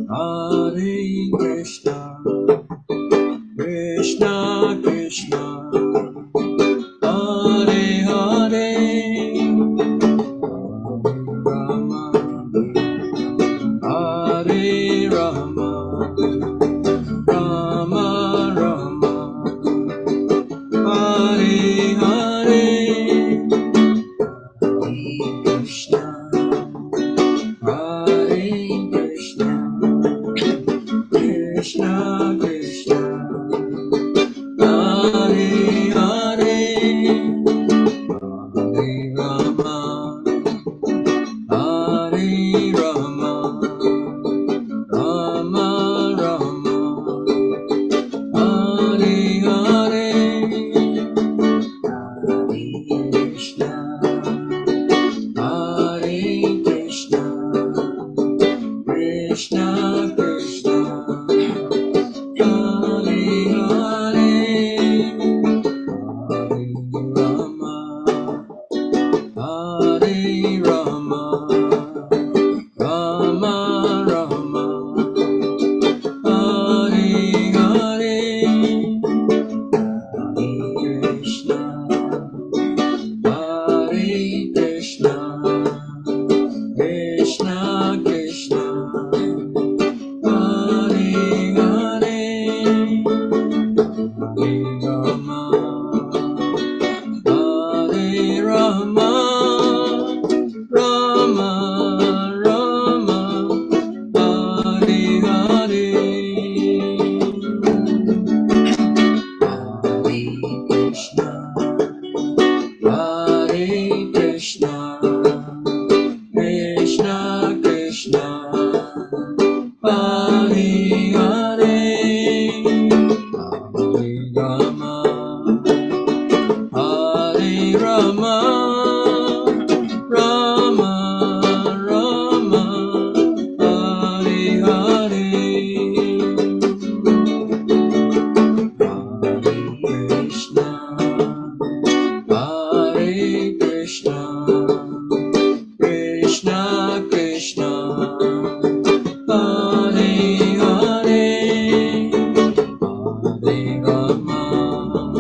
Hare Krishna, Krishna Krishna, Hare Hare, Rama, Hare Rama, Rama Rama, Hare Hare, Krishna, Hare Krishna, Krishna Krishna, Hare Hare, Hare Rama, Hare Rama, Rama Rama, Hare Hare, Hare Krishna, Hare Krishna, Krishna Krishna, Hare Hare, Hare Rama, Hare Rama, Rama Rama, Hare Hare, Hare Krishna, Hare Krishna, Krishna Krishna, Hare Hare, Hare Rama, Hare Rama, Rama Rama, Hare Hare, Hare Krishna, Hare Krishna, Krishna Krishna, Hare Hare, Hare Rama, Hare Rama, Rama Rama, Hare Hare, Hare Krishna, Hare Krishna, Krishna Krishna, Hare Hare, Hare Rama,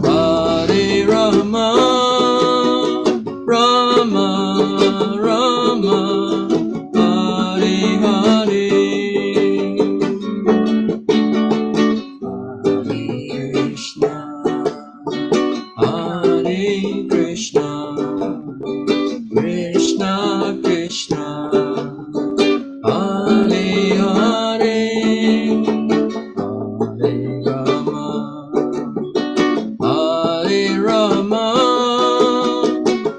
Hare Rama, Rama Rama, Hare Hare, Hare Krishna, Hare Krishna, Krishna Krishna, Hare Hare, Hare Rama, Hare Rama,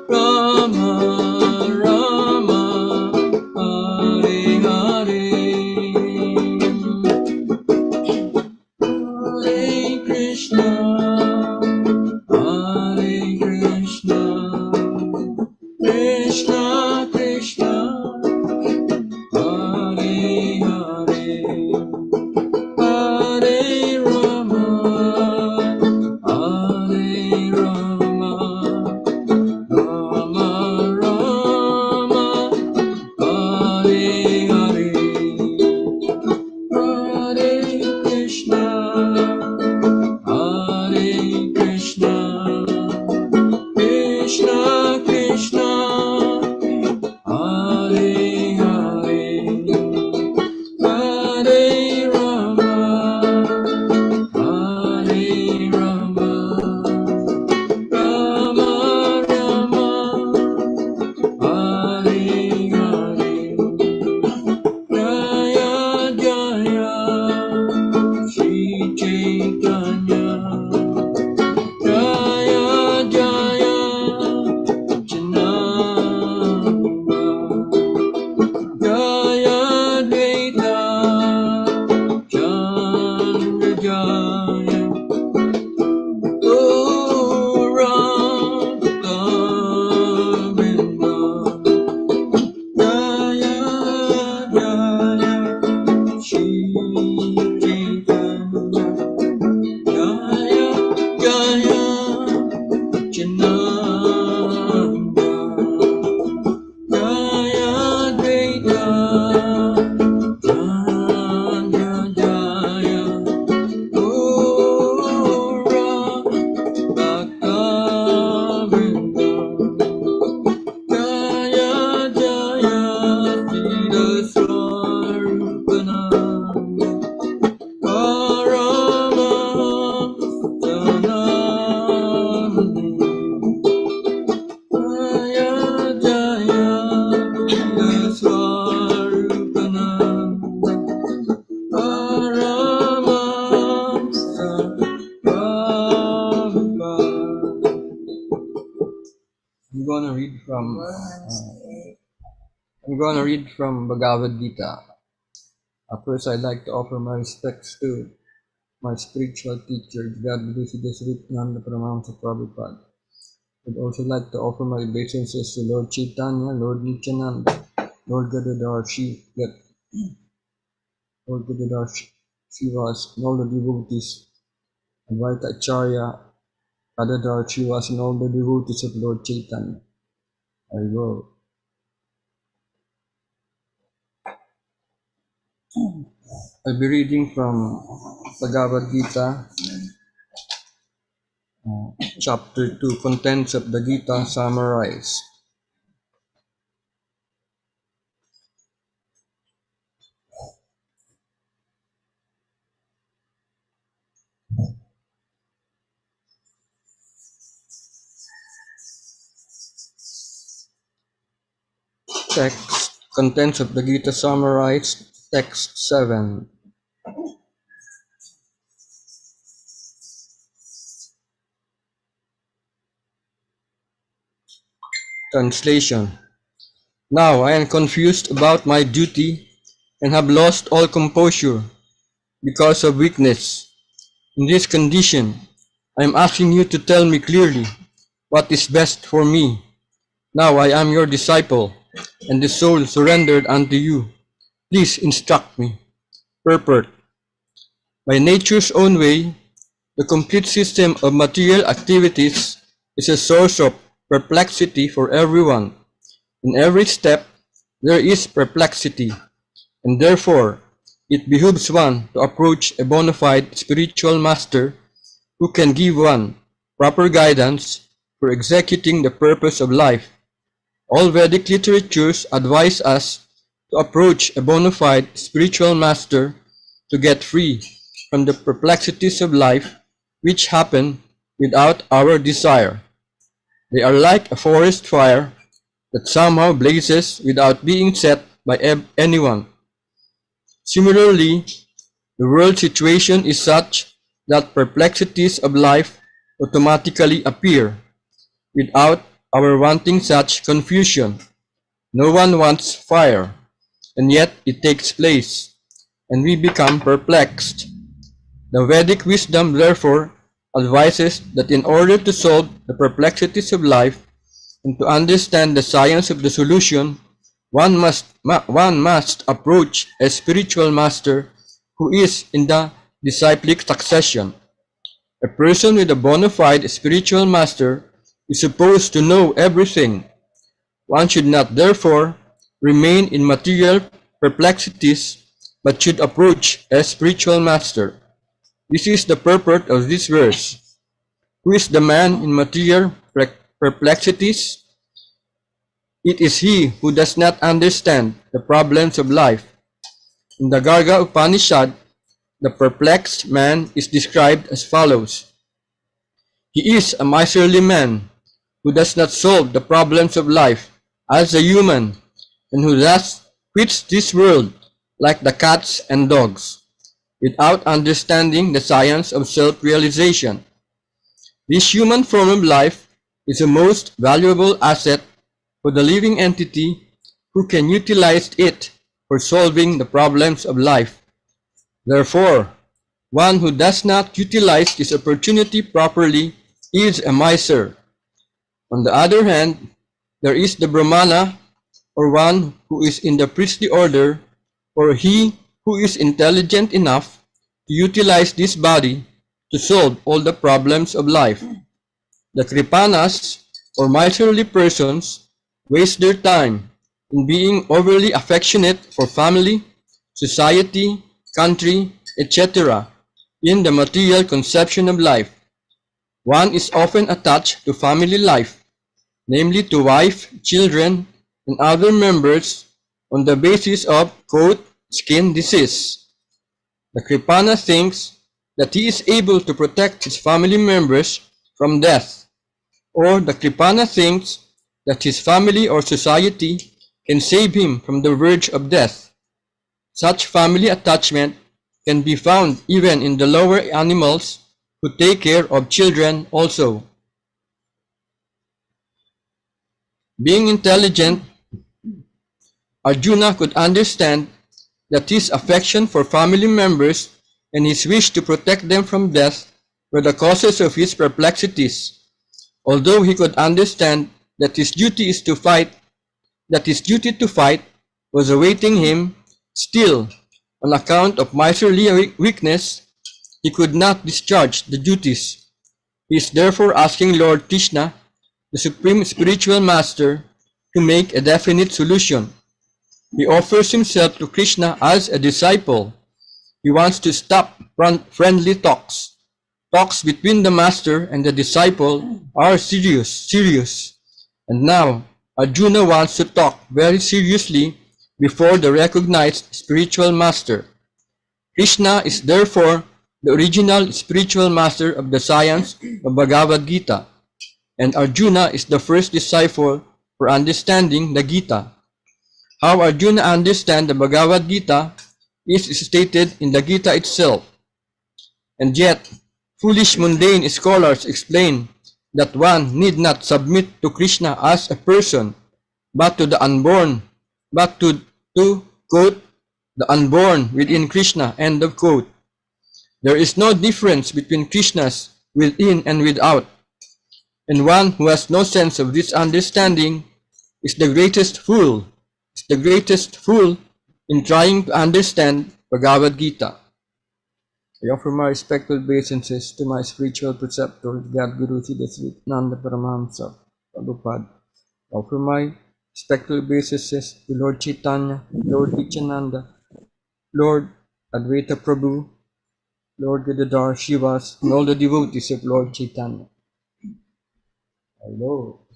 Rama Rama, Hare Hare, Hare Krishna, Hare Krishna, Krishna Krishna, Hare Hare, Hare Rama, Hare Rama, Rama Rama, Hare Hare, Hare Krishna, Hare Krishna, Krishna Krishna, Hare Hare, Hare I'm going to read from Bhagavad Gita. First, I'd like to offer my respects to my spiritual teacher, God Vidusiddhis Nanda Paramahamsa Prabhupada. I'd also like to offer my obeisances to Lord Chaitanya, Lord Nityananda, Lord Gadadhar Srivas, and all the devotees, Advaita Acharya, Gadadhar Srivas, and all the devotees of Lord Chaitanya. I will. I'll be reading from Bhagavad Gita, Chapter 2, Contents of the Gita summarized. Text, Contents of the Gita summarized, Text 7. Translation. Now I am confused about my duty and have lost all composure because of weakness. In this condition, I am asking you to tell me clearly what is best for me. Now I am your disciple, and the soul surrendered unto you. Please instruct me. Purport. By nature's own way, the complete system of material activities is a source of perplexity for everyone. In every step, there is perplexity, and therefore, it behooves one to approach a bona fide spiritual master who can give one proper guidance for executing the purpose of life. All Vedic literatures advise us to approach a bona fide spiritual master to get free from the perplexities of life which happen without our desire. They are like a forest fire that somehow blazes without being set by anyone. Similarly, the world situation is such that perplexities of life automatically appear without our wanting such confusion. No one wants fire, and yet it takes place, and we become perplexed. The Vedic wisdom therefore advises that in order to solve the perplexities of life and to understand the science of the solution, one must approach a spiritual master who is in the disciplic succession. A person with a bona fide spiritual master is supposed to know everything. One should not therefore remain in material perplexities, but should approach a spiritual master. This is the purport of this verse. Who is the man in material perplexities? It is he who does not understand the problems of life. In the Garga Upanishad, the perplexed man is described as follows. He is a miserly man who does not solve the problems of life as a human, and who thus quits this world like the cats and dogs, without understanding the science of self-realization. This human form of life is a most valuable asset for the living entity who can utilize it for solving the problems of life. Therefore, one who does not utilize this opportunity properly is a miser. On the other hand, there is the Brahmana, or one who is in the priestly order, or he who is intelligent enough to utilize this body to solve all the problems of life. The Kripanas, or miserly persons, waste their time in being overly affectionate for family, society, country, etc. in the material conception of life. One is often attached to family life, namely to wife, children, and other members on the basis of, quote, skin disease. The Kripana thinks that he is able to protect his family members from death, or the Kripana thinks that his family or society can save him from the verge of death. Such family attachment can be found even in the lower animals who take care of children also. Being intelligent, Arjuna could understand that his affection for family members and his wish to protect them from death were the causes of his perplexities. Although he could understand that his duty to fight was awaiting him, still, on account of miserly weakness, he could not discharge the duties. He is therefore asking Lord Krishna, the Supreme Spiritual Master, to make a definite solution. He offers himself to Krishna as a disciple. He wants to stop friendly talks. Talks between the master and the disciple are serious. And now, Arjuna wants to talk very seriously before the recognized spiritual master. Krishna is therefore the original spiritual master of the science of Bhagavad Gita, and Arjuna is the first disciple for understanding the Gita. How Arjuna understands the Bhagavad Gita is stated in the Gita itself. And yet, foolish mundane scholars explain that one need not submit to Krishna as a person, but to the unborn, but to quote, the unborn within Krishna, end of quote. There is no difference between Krishnas within and without, and one who has no sense of this understanding is the greatest fool in trying to understand Bhagavad Gita. I offer my respectful obeisances to my spiritual preceptor, God Guru Siddha Nanda Paramahamsa Prabhupada. I offer my respectful obeisances to Lord Chaitanya, Lord Nityananda, Lord Advaita Prabhu, Lord Gadadhar Shivas, and all the devotees of Lord Chaitanya. Hello.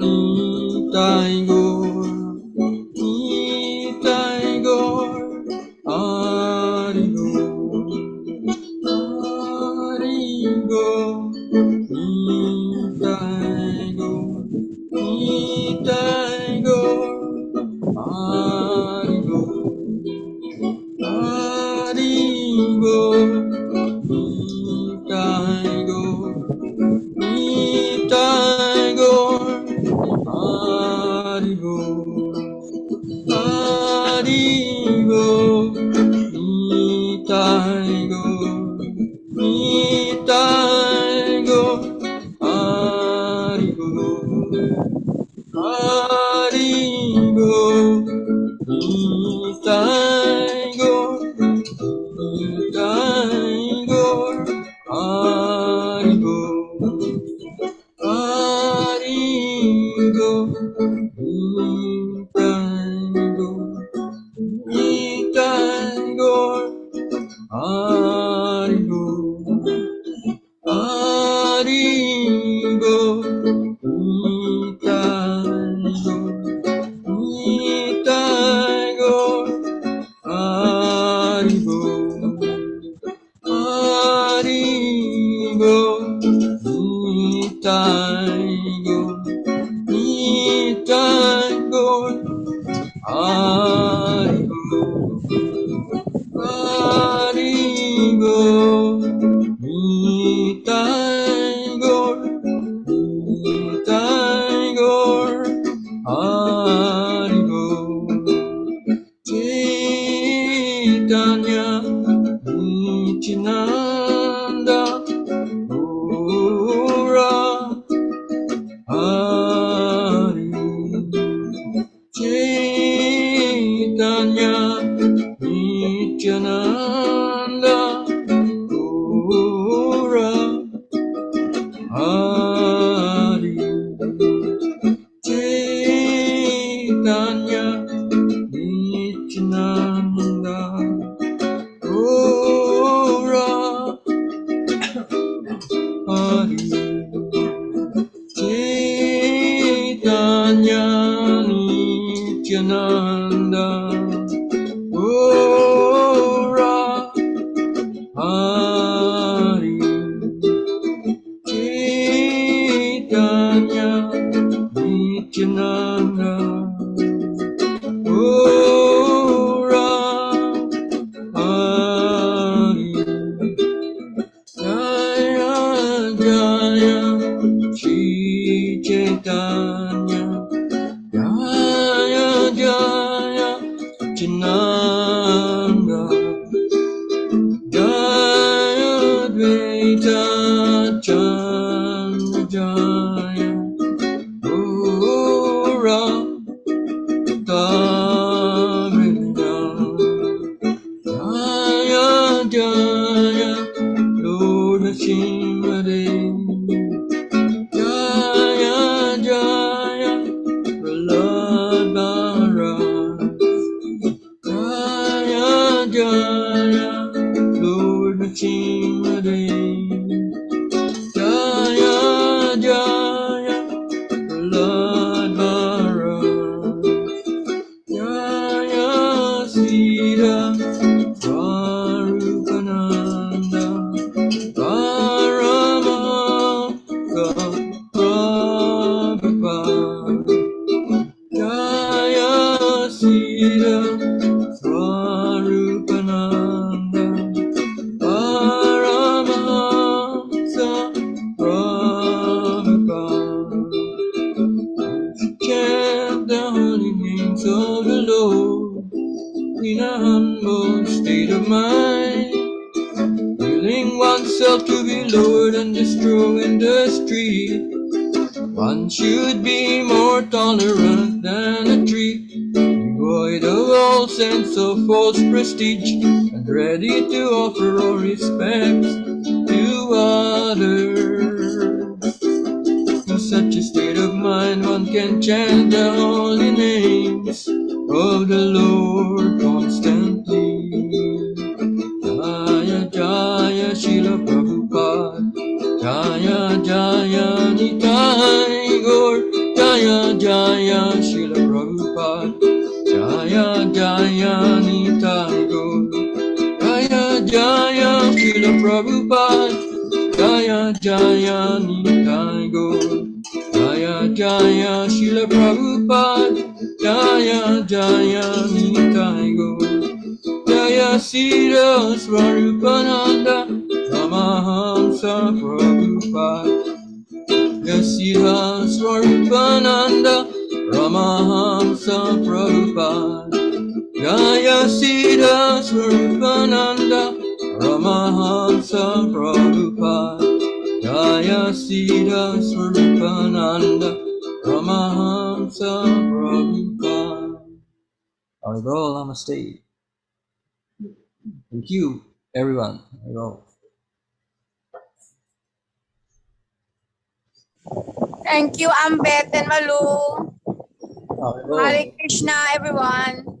Nitai Gaur, Hari Gaur, Nitai Gaur, Nitai Gaur, Hari Gaur, Hari Gaur, Nitai Gaur, Nitai Gaur, Hari Gaur, Hari Gaur, Nitai Gaur, Nitai Gaur, Hari Gaur, Hari Gaur, Nitai Gaur, Nitai Gaur, Hari Gaur, Hari Gaur, Nitai Gaur, Nitai Gaur, Hari Gaur, Hari Gaur, Nitai Gaur, Nitai Gaur, Hari Gaur, Hari Gaur, Nitai Gaur, Nitai Gaur, Hari Gaur, Hari Gaur, Nitai Gaur, Nitai Gaur, Hari Gaur, Chaitanya Nityananda Gaura Hari, Chaitanya Nityananda Gaura Hari, Chaitanya Nityananda Gaura Hari, Chaitanya Nityananda Gaura Advaita Chandra Jaya Gora Govinda Jaya Jaya Lord Shimade Jaya Jaya Prahlad Maharaj Jaya Jaya Lord Shimade Jaya Jaya Prahlad Maharaj Jaya Sita Swarupananda Paramahansa Prabhupada Jaya Sita Swarupananda Paramahansa Prabhupada chant the holy names of the Lord in a humble state of mind, willing oneself to be Lord and destroying the street. One should be more tolerant than a tree, devoid of all sense of false prestige, and ready to offer all respects to others. In such a state of mind, one can chant the holy names of the Lord constantly. Jaya Jaya Srila Prabhupada, Jaya Jaya Nitai Gaur, Jaya Jaya Srila Prabhupada, Jaya Jaya Nitai Gaur, Jaya Jaya Srila Prabhupada, Jaya Jaya Nitai Gaur, Jaya Jaya Srila Prabhupada, Jaya Jaya Nitai Gaur, Jaya Sita Swarupananda Ramahamsa Prabhupada, Jaya Sita Swarupananda Ramahamsa Prabhupada, Jaya Sita Swarupananda Ramahamsa Prabhupada, Jaya Sita Swarupananda Ramahamsa Prabhupada. Haribol, Namaste. Thank you, everyone. Haribol. Thank you, Ambet and Malu. Haribol. Hare Krishna, everyone.